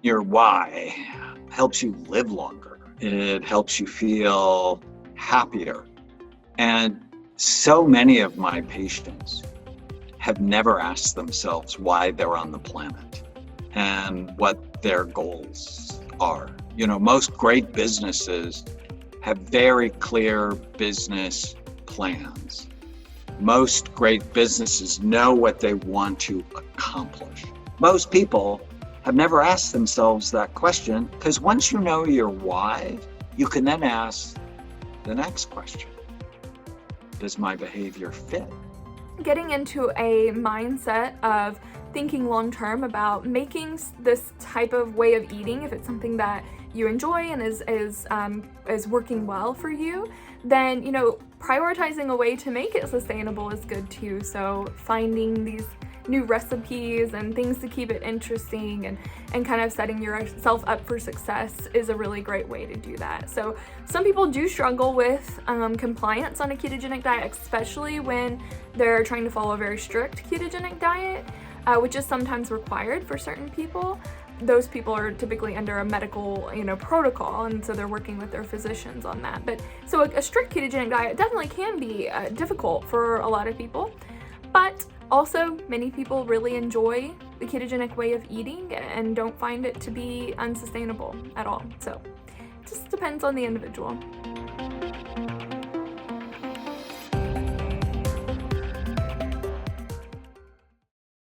Your why helps you live longer. It helps you feel happier. And so many of my patients have never asked themselves why they're on the planet and what their goals are. You know, most great businesses have very clear business plans. Most great businesses know what they want to accomplish. Most people have never asked themselves that question, because once you know your why, you can then ask the next question. Does my behavior fit? Getting into a mindset of thinking long-term about making this type of way of eating, if it's something that you enjoy and is working well for you, then, you know, prioritizing a way to make it sustainable is good too. So finding these new recipes and things to keep it interesting and kind of setting yourself up for success is a really great way to do that. So some people do struggle with compliance on a ketogenic diet, especially when they're trying to follow a very strict ketogenic diet, which is sometimes required for certain people. Those people are typically under a medical, protocol, and so they're working with their physicians on that. But so a strict ketogenic diet definitely can be difficult for a lot of people, but also many people really enjoy the ketogenic way of eating and don't find it to be unsustainable at all. So it just depends on the individual.